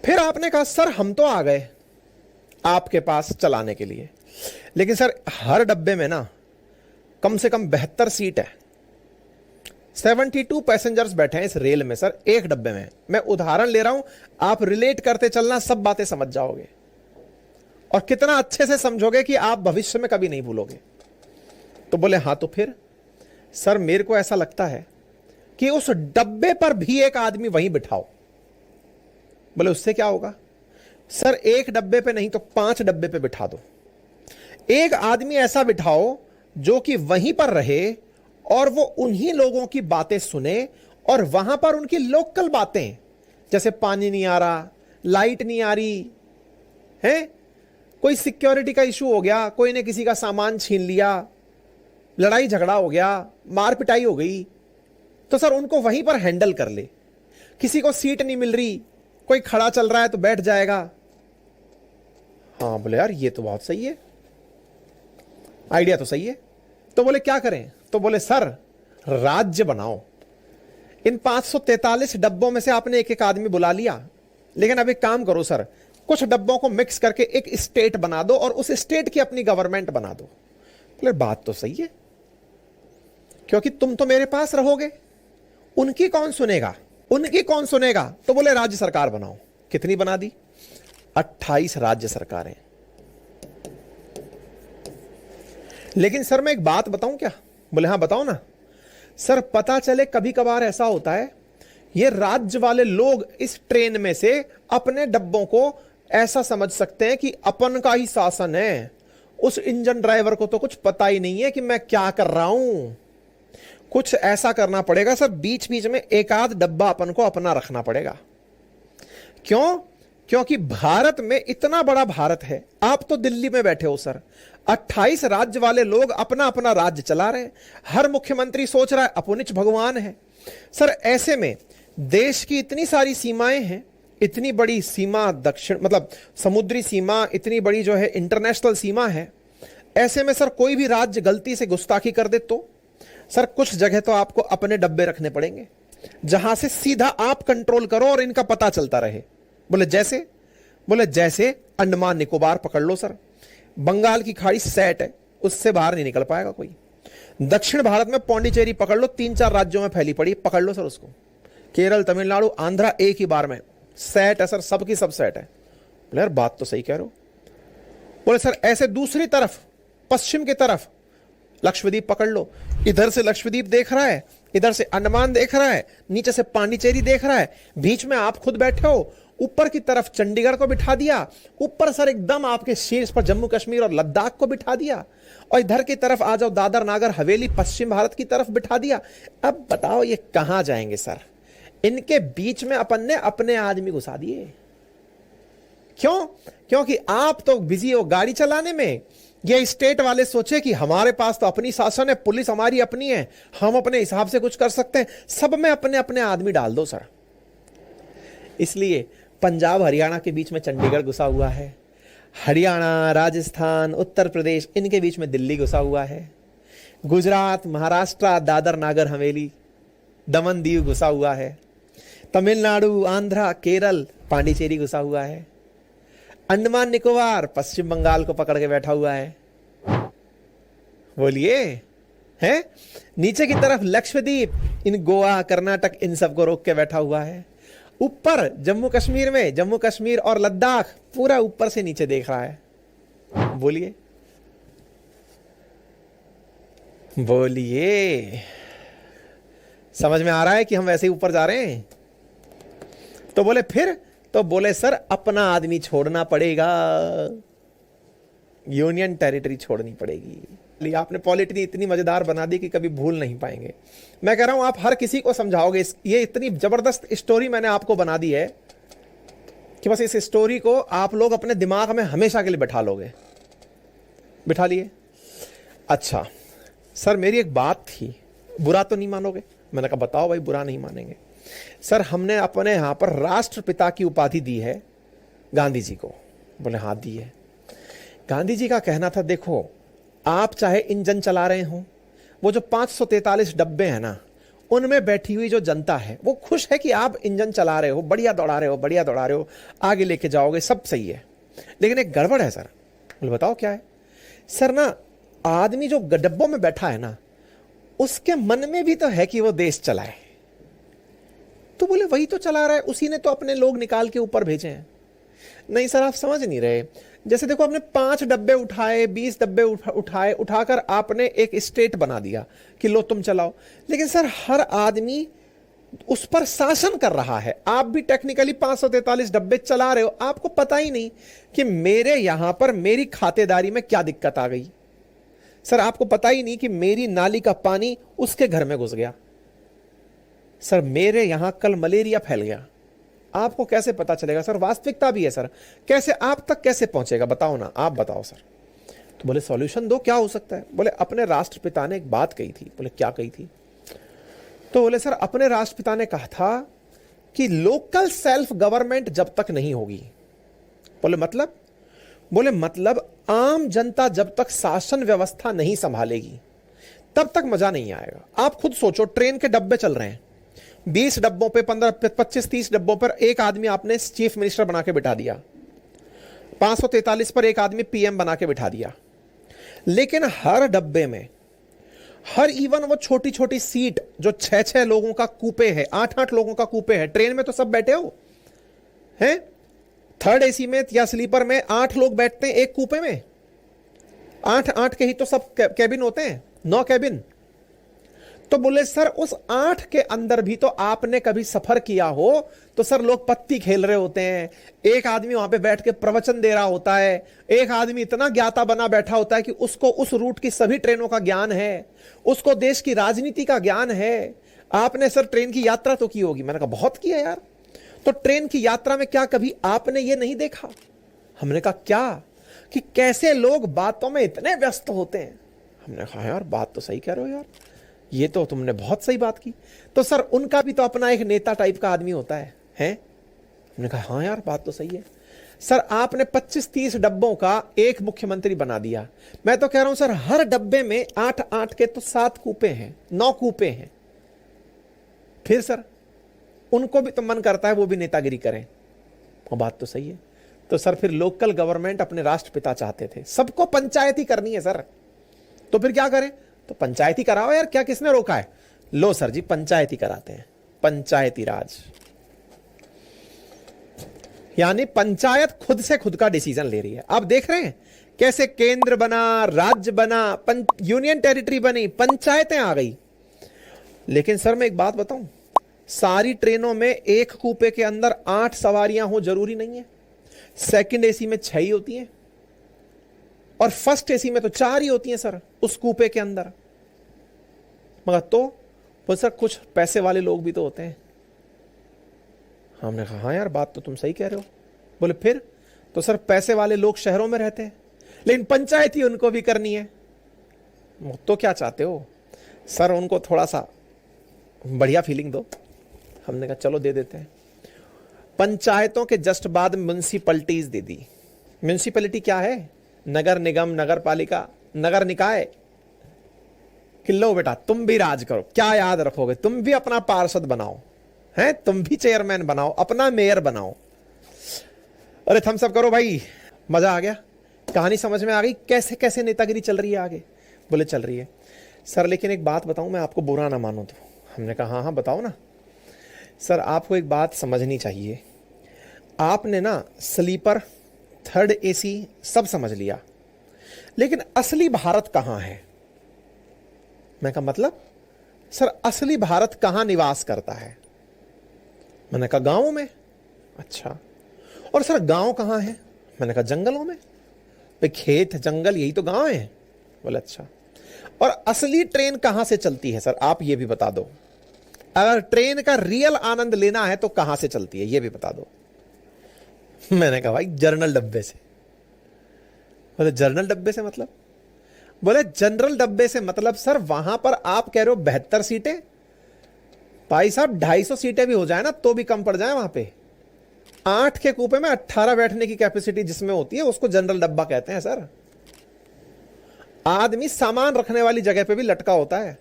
फिर आपने कहा सर हम तो आ गए आपके पास चलाने के लिए, लेकिन सर हर डब्बे में ना कम से कम 72 सीट है, 72 पैसेंजर्स बैठे हैं इस रेल में सर, एक डब्बे में। मैं उदाहरण ले रहा हूं, आप रिलेट करते चलना, सब बातें समझ जाओगे, और कितना अच्छे से समझोगे कि आप भविष्य में कभी नहीं भूलोगे। तो बोले हाँ तो फिर सर मेरे को ऐसा लगता है कि उस डब्बे पर भी एक आदमी वहीं बिठाओ। बोले उससे क्या होगा? सर एक डब्बे पे नहीं तो 5 डब्बे पे बिठा दो। एक आदमी ऐसा बिठाओ जो कि वहीं पर रहे और वो उन्हीं लोगों की बातें सुने, और वहां पर उनकी लोकल बातें, जैसे पानी नहीं आ रहा, लाइट नहीं आ रही है, कोई सिक्योरिटी का इशू हो गया, कोई ने किसी का सामान छीन लिया, लड़ाई झगड़ा हो गया, मार पिटाई हो गई, तो सर उनको वहीं पर हैंडल कर ले। किसी को सीट नहीं मिल रही, कोई खड़ा चल रहा है तो बैठ जाएगा। हाँ, बोले यार ये तो बहुत सही है, आइडिया तो सही है। तो बोले क्या करें? तो बोले सर राज्य बनाओ। इन 543 डब्बों में से आपने एक एक आदमी बुला लिया, लेकिन अब एक काम करो सर, कुछ डब्बों को मिक्स करके एक स्टेट बना दो और उस स्टेट की अपनी गवर्नमेंट बना दो। बोले बात तो सही है, क्योंकि तुम तो मेरे पास रहोगे, उनकी कौन सुनेगा, उनकी कौन सुनेगा? तो बोले राज्य सरकार बनाओ। कितनी बना दी? 28 राज्य सरकारें। लेकिन सर मैं एक बात बताऊं क्या? बोले हाँ बताओ ना। सर पता चले कभी कभार ऐसा होता है, ये राज्य वाले लोग इस ट्रेन में से अपने डब्बों को ऐसा समझ सकते हैं कि अपन का ही शासन है, उस इंजन ड्राइवर को तो कुछ पता ही नहीं है कि मैं क्या कर रहा हूं। कुछ ऐसा करना पड़ेगा सर, बीच बीच में एक आध डब्बा अपन को अपना रखना पड़ेगा। क्यों? क्योंकि भारत में इतना बड़ा भारत है, आप तो दिल्ली में बैठे हो सर, 28 राज्य वाले लोग अपना अपना राज्य चला रहे हैं, हर मुख्यमंत्री सोच रहा है अपुनिच भगवान है। सर ऐसे में देश की इतनी सारी सीमाएं हैं, इतनी बड़ी सीमा दक्षिण मतलब समुद्री सीमा, इतनी बड़ी जो है इंटरनेशनल सीमा है, ऐसे में सर कोई भी राज्य गलती से गुस्ताखी कर दे तो सर कुछ जगह तो आपको अपने डब्बे रखने पड़ेंगे, जहां से सीधा आप कंट्रोल करो और इनका पता चलता रहे। बोले जैसे? बोले जैसे अंडमान निकोबार पकड़ लो सर, बंगाल की खाड़ी सेट है, उससे बाहर नहीं निकल पाएगा कोई। दक्षिण भारत में पौंडीचेरी पकड़ लो, 3-4 राज्यों में फैली पड़ी, पकड़ लो सर उसको। केरल, तमिलनाडु, आंध्रा एक ही बार में सेट है सर, सबकी सब सेट है। बोले यार बात तो सही कह रहे हो। बोले सर ऐसे दूसरी तरफ पश्चिम की तरफ लक्षद्वीप पकड़ लो, इधर से लक्षद्वीप देख रहा है, इधर से अंडमान देख रहा है, नीचे से पांडिचेरी देख रहा है, बीच में आप खुद बैठे हो, ऊपर की तरफ चंडीगढ़ को बिठा दिया, ऊपर सर एकदम आपके शीर्ष पर जम्मू कश्मीर और लद्दाख को बिठा दिया, और इधर की तरफ आ जाओ दादर नागर हवेली पश्चिम भारत की तरफ बिठा दिया। अब बताओ ये कहां जाएंगे सर? इनके बीच में अपन ने अपने आदमी घुसा दिए। क्यों? क्योंकि आप तो बिजी हो गाड़ी चलाने में, ये स्टेट वाले सोचे कि हमारे पास तो अपनी शासन है, पुलिस हमारी अपनी है, हम अपने हिसाब से कुछ कर सकते हैं, सब में अपने अपने आदमी डाल दो सर। इसलिए पंजाब हरियाणा के बीच में चंडीगढ़ घुसा हुआ है, हरियाणा, राजस्थान, उत्तर प्रदेश इनके बीच में दिल्ली घुसा हुआ है, गुजरात, महाराष्ट्र, दादर नागर हवेली, दमन दीव घुसा हुआ है, तमिलनाडु, आंध्रा, केरल, पांडिचेरी घुसा हुआ है, अंडमान निकोबार पश्चिम बंगाल को पकड़ के बैठा हुआ है। बोलिए हैं? नीचे की तरफ लक्षद्वीप, इन गोवा, कर्नाटक इन सबको रोक के बैठा हुआ है। ऊपर जम्मू कश्मीर में जम्मू कश्मीर और लद्दाख पूरा ऊपर से नीचे देख रहा है। बोलिए बोलिए, समझ में आ रहा है कि हम वैसे ही ऊपर जा रहे हैं? तो बोले फिर? तो बोले सर अपना आदमी छोड़ना पड़ेगा, यूनियन टेरिटरी छोड़नी पड़ेगी। आपने पॉलिटी इतनी मजेदार बना दी कि कभी भूल नहीं पाएंगे। मैं कह रहा हूं आप हर किसी को समझाओगे, ये इतनी जबरदस्त स्टोरी मैंने आपको बना दी है कि बस इस स्टोरी को आप लोग अपने दिमाग में हमेशा के लिए बैठा लोगे। बिठा लिए? अच्छा सर मेरी एक बात थी, बुरा तो नहीं मानोगे? मैंने कहा बताओ भाई, बुरा नहीं मानेंगे। सर हमने अपने यहां पर राष्ट्रपिता की उपाधि दी है गांधी जी को। बोले हाँ दी है। गांधी जी का कहना था देखो आप चाहे इंजन चला रहे हो, वो जो 543 डब्बे हैं ना, उनमें बैठी हुई जो जनता है वो खुश है कि आप इंजन चला रहे हो, बढ़िया दौड़ा रहे हो, बढ़िया दौड़ा रहे हो, आगे लेके जाओगे, सब सही है। लेकिन एक गड़बड़ है सर। बोले बताओ क्या है? सर ना आदमी जो डब्बों में बैठा है ना, उसके मन में भी तो है कि वो देश चलाए। तो बोले वही तो चला रहा है, उसी ने तो अपने लोग निकाल के ऊपर भेजे हैं। नहीं सर आप समझ नहीं रहे। जैसे देखो आपने 5 डब्बे उठाए, 20 डब्बे उठाए, उठाकर आपने एक स्टेट बना दिया कि लो तुम चलाओ। लेकिन सर हर आदमी उस पर शासन कर रहा है। आप भी टेक्निकली 543 डब्बे चला रहे हो, आपको पता ही नहीं कि मेरे यहां पर मेरी खातेदारी में क्या दिक्कत आ गई। सर आपको पता ही नहीं कि मेरी नाली का पानी उसके घर में घुस गया। सर मेरे यहां कल मलेरिया फैल गया, आपको कैसे पता चलेगा? सर वास्तविकता भी है सर, कैसे आप तक कैसे पहुंचेगा? बताओ ना, आप बताओ सर। तो बोले सॉल्यूशन दो, क्या हो सकता है? बोले अपने राष्ट्रपिता ने एक बात कही थी। बोले क्या कही थी? तो बोले सर अपने राष्ट्रपिता ने कहा था कि लोकल सेल्फ गवर्नमेंट जब तक नहीं होगी। बोले मतलब? बोले मतलब आम जनता जब तक शासन व्यवस्था नहीं संभालेगी तब तक मजा नहीं आएगा। आप खुद सोचो, ट्रेन के डब्बे चल रहे हैं, 20 डब्बों पे 15 25 30 डब्बों पर एक आदमी आपने चीफ मिनिस्टर बना के बिठा दिया, 543 पर एक आदमी पीएम बना के बिठा दिया, लेकिन हर डब्बे में, हर इवन वो छोटी छोटी सीट जो 6-6 लोगों का कूपे है, 8-8 लोगों का कूपे है, ट्रेन में तो सब बैठे हो हैं, थर्ड एसी में या स्लीपर में 8 लोग बैठते हैं एक कूपे में, 8-8 के ही तो सब कैबिन होते हैं, 9 कैबिन। तो बोले सर उस 8 के अंदर भी तो आपने कभी सफर किया हो तो सर लोग पत्ती खेल रहे होते हैं, एक आदमी वहां पे बैठ के प्रवचन दे रहा होता है, एक आदमी इतना ज्ञाता बना बैठा होता है कि उसको उस रूट की सभी ट्रेनों का ज्ञान है, उसको देश की राजनीति का ज्ञान है। आपने सर ट्रेन की यात्रा तो की होगी। मैंने कहा बहुत किया यार। तो ट्रेन की यात्रा में क्या कभी आपने ये नहीं देखा? हमने कहा क्या, कि कैसे लोग बातों में इतने व्यस्त होते हैं। हमने कहा यार बात तो सही कह रहे हो यार, ये तो तुमने बहुत सही बात की। तो सर उनका भी तो अपना एक नेता टाइप का आदमी होता है, हैं? हमने कहा हाँ यार बात तो सही है। सर आपने 25-30 डब्बों का एक मुख्यमंत्री बना दिया। मैं तो कह रहा हूं सर हर डब्बे में 8-8 के तो 7 कूपे हैं, 9 कूपे हैं। फिर सर उनको भी तो मन करता है वो भी नेतागिरी करें, और बात तो सही है। तो सर फिर लोकल गवर्नमेंट अपने राष्ट्रपिता चाहते थे, सबको पंचायती करनी है सर, तो फिर क्या करें? तो पंचायती कराओ यार, क्या किसने रोका है? लो सर जी पंचायती कराते हैं, पंचायती राज। यानी पंचायत खुद से खुद का डिसीजन ले रही है। आप देख रहे हैं कैसे केंद्र बना, राज्य बना, यूनियन टेरिटरी बनी, पंचायतें आ गई। लेकिन सर मैं एक बात बताऊं, सारी ट्रेनों में एक कूपे के अंदर 8 सवारियां हो जरूरी नहीं है। सेकंड एसी में 6 ही होती हैं और फर्स्ट एसी में तो 4 ही होती हैं सर उस कूपे के अंदर। मगर तो सर कुछ पैसे वाले लोग भी तो होते हैं। हमने कहा हाँ यार बात तो तुम सही कह रहे हो। बोले फिर? तो सर पैसे वाले लोग शहरों में रहते हैं, लेकिन पंचायत ही उनको भी करनी है। तो क्या चाहते हो? सर उनको थोड़ा सा बढ़िया फीलिंग दो। हमने कहा चलो दे देते हैं। पंचायतों के जस्ट बाद म्युनिसिपैलिटीज दे दी। म्युनिसिपैलिटी क्या है? नगर निगम, नगर पालिका, नगर निकाय। कि लो बेटा तुम भी राज करो, क्या याद रखोगे, तुम भी अपना पार्षद बनाओ, हैं, तुम भी चेयरमैन बनाओ, अपना मेयर बनाओ। अरे थम सब करो भाई। मजा आ गया, कहानी समझ में आ गई कैसे कैसे नेतागिरी चल रही है आगे। बोले चल रही है सर, लेकिन एक बात बताऊं, मैं आपको बुरा ना मानो तो। हमने कहा हाँ हाँ बताओ ना। सर आपको एक बात समझनी चाहिए, आपने ना स्लीपर, थर्ड एसी सब समझ लिया, लेकिन असली भारत कहां है? मैं कहा मतलब? सर असली भारत कहां निवास करता है? मैंने कहा गांवों में। अच्छा, और सर गांव कहां है? मैंने कहा जंगलों में। भाई खेत जंगल यही तो गांव है। बोले अच्छा, और असली ट्रेन कहां से चलती है सर, आप ये भी बता दो। अगर ट्रेन का रियल आनंद लेना है तो कहां से चलती है ये भी बता दो। मैंने कहा भाई जनरल डब्बे से। बोले जनरल डब्बे से मतलब? बोले जनरल डब्बे से मतलब सर वहां पर आप कह रहे हो 72 सीटें, भाई साहब 250 सीटें भी हो जाए ना तो भी कम पड़ जाए वहां पे। 8 के कूपे में 18 बैठने की कैपेसिटी जिसमें होती है उसको जनरल डब्बा कहते हैं सर। आदमी सामान रखने वाली जगह पे भी लटका होता है।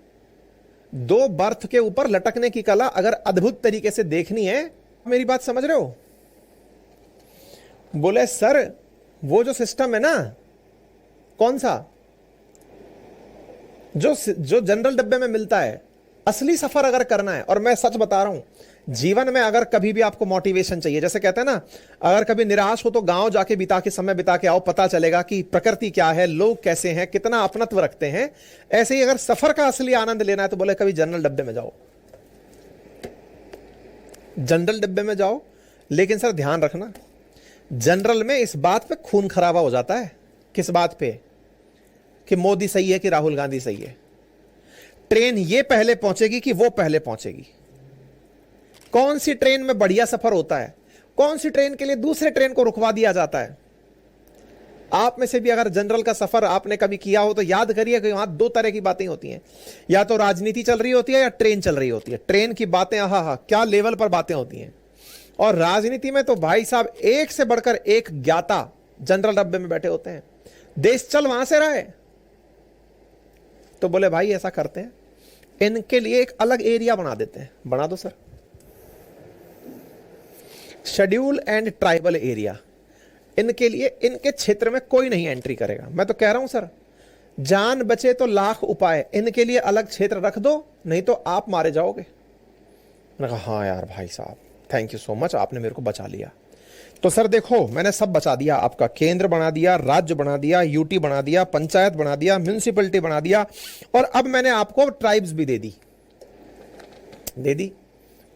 2 बर्थ के ऊपर लटकने की कला अगर अद्भुत तरीके से देखनी है, मेरी बात समझ रहे हो? बोले सर वो जो सिस्टम है ना, कौन सा, जो जनरल डब्बे में मिलता है, असली सफर अगर करना है, और मैं सच बता रहा हूं, जीवन में अगर कभी भी आपको मोटिवेशन चाहिए, जैसे कहते हैं ना, अगर कभी निराश हो तो गांव जाके समय बिता के आओ, पता चलेगा कि प्रकृति क्या है, लोग कैसे हैं, कितना अपनत्व रखते हैं। ऐसे ही अगर सफर का असली आनंद लेना है तो बोले कभी जनरल डब्बे में जाओ, जनरल डब्बे में जाओ। लेकिन सर ध्यान रखना, जनरल में इस बात पे खून खराबा हो जाता है। किस बात पे? कि मोदी सही है कि राहुल गांधी सही है। ट्रेन ये पहले पहुंचेगी कि वो पहले पहुंचेगी? कौन सी ट्रेन में बढ़िया सफर होता है, कौन सी ट्रेन के लिए दूसरे ट्रेन को रुकवा दिया जाता है? आप में से भी अगर जनरल का सफर आपने कभी किया हो तो याद करिए कि वहां 2 तरह की बातें होती हैं, या तो राजनीति चल रही होती है या ट्रेन चल रही होती है। ट्रेन की बातें आहा क्या लेवल पर बातें होती हैं, और राजनीति में तो भाई साहब एक से बढ़कर एक ज्ञाता जनरल डब्बे में बैठे होते हैं, देश चल वहां से रहा है। तो बोले भाई ऐसा करते हैं, इनके लिए एक अलग एरिया बना देते हैं। बना दो sir, schedule and tribal area. इनके लिए, इनके क्षेत्र में कोई नहीं एंट्री करेगा। मैं तो कह रहा हूं सर, जान बचे तो लाख उपाय, इनके लिए अलग क्षेत्र रख दो, नहीं तो आप मारे जाओगे। मैंने कहा हाँ यार भाई साहब, थैंक यू सो मच, आपने मेरे को बचा लिया। तो सर देखो, मैंने सब बचा दिया आपका, केंद्र बना दिया, राज्य बना दिया, यूटी बना दिया, पंचायत बना दिया, म्यूनिसिपैलिटी बना दिया, और अब मैंने आपको ट्राइब्स भी दे दी।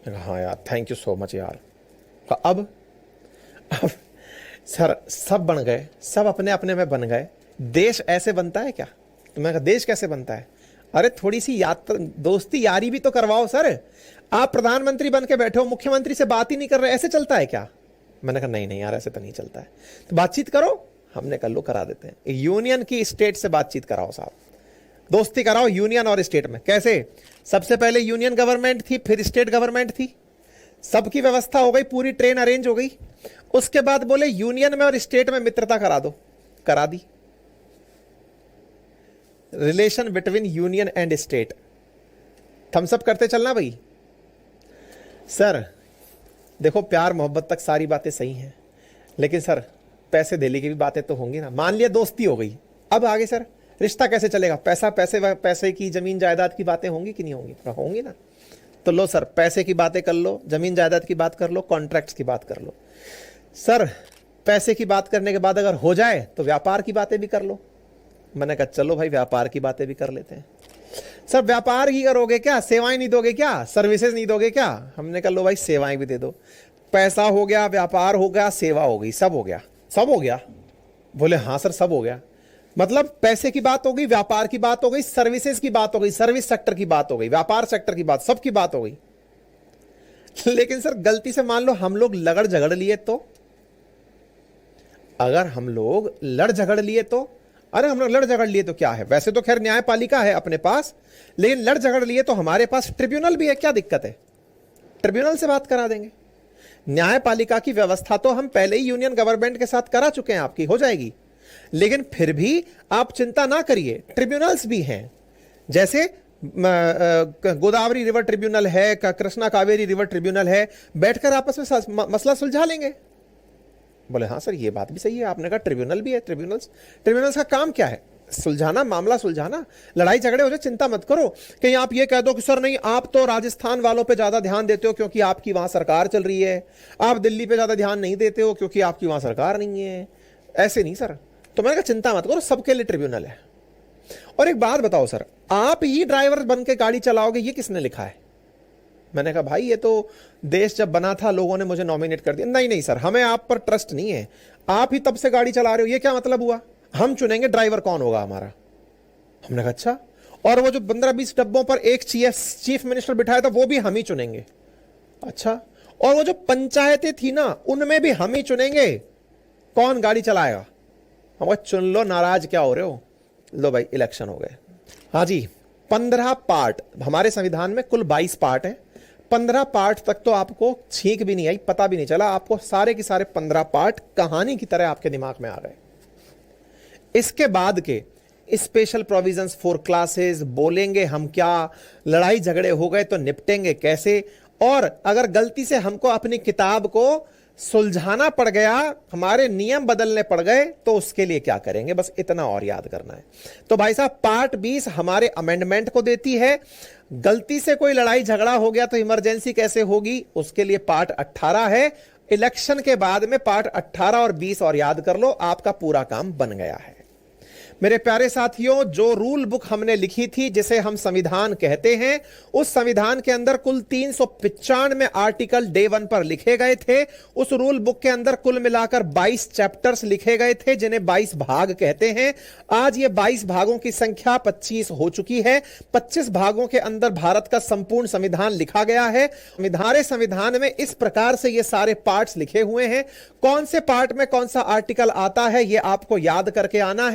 हाँ यार थैंक यू सो मच यार। अब सर सब बन गए, सब अपने अपने में बन गए। देश ऐसे बनता है क्या? तो मैं कहा देश कैसे बनता है? अरे थोड़ी सी दोस्ती यारी भी तो करवाओ सर। आप प्रधानमंत्री बन के बैठे हो, मुख्यमंत्री से बात ही नहीं कर रहे, ऐसे चलता है क्या? मैंने कहा नहीं नहीं यार, ऐसे तो नहीं चलता है। तो बातचीत करो। हमने कहा लो करा देते हैं, यूनियन की स्टेट से बातचीत कराओ साहब, दोस्ती कराओ यूनियन और स्टेट में। कैसे? सबसे पहले यूनियन गवर्नमेंट थी, फिर स्टेट गवर्नमेंट थी, सबकी व्यवस्था हो गई, पूरी ट्रेन अरेंज हो गई। उसके बाद बोले यूनियन में और स्टेट में मित्रता करा दो, करा दी। Relation between union and state, thumbs up करते चलना भाई। सर देखो, प्यार मोहब्बत तक सारी बातें सही हैं, लेकिन सर पैसे देने की भी बातें तो होंगी ना। मान लिया दोस्ती हो गई, अब आगे सर रिश्ता कैसे चलेगा? पैसे की, जमीन जायदाद की बातें होंगी कि नहीं होंगी? होंगी ना। तो लो सर, पैसे की बातें कर लो, जमीन जायदाद की बात कर लो, कॉन्ट्रैक्ट्स की बात कर लो। सर पैसे की बात करने के बाद अगर हो जाए तो व्यापार की बातें भी कर लो। मैंने कहा चलो भाई व्यापार की बातें भी कर लेते हैं। सर व्यापार ही करोगे क्या, सेवाएं नहीं दोगे क्या, सर्विसेज नहीं दोगे क्या? हमने कहा लो भाई सेवाएं भी दे दो। पैसा हो गया, व्यापार हो गया, सेवा हो गई, सब हो गया। सब हो गया? बोले हाँ सर सब हो गया। मतलब पैसे की बात हो गई, व्यापार की बात हो गई, सर्विसेज की बात हो गई, सर्विस सेक्टर की बात हो गई, व्यापार सेक्टर की बात, सबकी बात हो गई। लेकिन सर गलती से मान लो हम लोग लगड़ झगड़ लिए तो, अगर हम लोग लड़ झगड़ लिए तो, अरे हम लोग लड़ झगड़ लिए तो क्या है, वैसे तो खैर न्यायपालिका है अपने पास, लेकिन लड़ झगड़ लिए तो हमारे पास ट्रिब्यूनल भी है, क्या दिक्कत है? ट्रिब्यूनल से बात करा देंगे। न्यायपालिका की व्यवस्था तो हम पहले ही यूनियन गवर्नमेंट के साथ करा चुके हैं, आपकी हो जाएगी। लेकिन फिर भी आप चिंता ना करिए, ट्रिब्यूनल्स भी हैं। जैसे गोदावरी रिवर ट्रिब्यूनल है, कृष्णा कावेरी रिवर ट्रिब्यूनल है, बैठकर आपस में मसला सुलझा लेंगे। बोले हाँ सर ये बात भी सही है, आपने कहा ट्रिब्यूनल भी है। ट्रिब्यूनल्स का काम क्या है? सुलझाना, मामला सुलझाना। लड़ाई झगड़े हो जाए चिंता मत करो। कहीं आप ये कह दो कि सर नहीं आप तो राजस्थान वालों पे ज्यादा ध्यान देते हो क्योंकि आपकी वहां सरकार चल रही है, आप दिल्ली पे ज्यादा ध्यान नहीं देते हो क्योंकि आपकी वहां सरकार नहीं है, ऐसे नहीं सर। तो मैंने कहा चिंता मत करो, सबके लिए ट्रिब्यूनल है। और एक बात बताओ सर, आप ही ड्राइवर बन के गाड़ी चलाओगे, ये किसने लिखा है? मैंने कहा भाई ये तो देश जब बना था लोगों ने मुझे नॉमिनेट कर दिया। नहीं नहीं सर, हमें आप पर ट्रस्ट नहीं है, आप ही तब से गाड़ी चला रहे हो, ये क्या मतलब हुआ? हम चुनेंगे ड्राइवर कौन होगा हमारा। हमने कहा अच्छा, और वो जो 15-20 डब्बों पर एक चीफ मिनिस्टर बिठाया था वो भी हम ही चुनेंगे। अच्छा, और वो जो पंचायतें थी ना उनमें भी हम ही चुनेंगे कौन गाड़ी चलाएगा। हम चुन लो, नाराज क्या हो रहे हो? लो भाई इलेक्शन हो गए। हाँ जी, 15 पार्ट हमारे संविधान में, कुल 22 पार्ट है। 15 पार्ट तक तो आपको छींक भी नहीं आई, पता भी नहीं चला, आपको सारे के सारे 15 पार्ट कहानी की तरह आपके दिमाग में आ गए। इसके बाद के स्पेशल प्रोविजंस फॉर क्लासेस, बोलेंगे हम क्या, लड़ाई झगड़े हो गए तो निपटेंगे कैसे, और अगर गलती से हमको अपनी किताब को सुलझाना पड़ गया, हमारे नियम बदलने पड़ गए तो उसके लिए क्या करेंगे, बस इतना और याद करना है। तो भाई साहब पार्ट 20 हमारे अमेंडमेंट को देती है। गलती से कोई लड़ाई झगड़ा हो गया तो इमरजेंसी कैसे होगी, उसके लिए पार्ट 18 है। इलेक्शन के बाद में पार्ट 18 और 20 और याद कर लो, आपका पूरा काम बन गया है। मेरे प्यारे साथियों, जो रूल बुक हमने लिखी थी जिसे हम संविधान कहते हैं, उस संविधान के अंदर कुल 395 आर्टिकल डे 1 पर लिखे गए थे। उस रूल बुक के अंदर कुल मिलाकर 22 चैप्टर्स लिखे गए थे जिन्हें 22 भाग कहते हैं। आज ये 22 भागों की संख्या 25 हो चुकी है। 25 भागों के अंदर भारत का संपूर्ण संविधान लिखा गया है। संविधान में इस प्रकार से ये सारे पार्ट्स लिखे हुए हैं। कौन से पार्ट में कौन सा आर्टिकल आता है ये आपको याद करके आना है।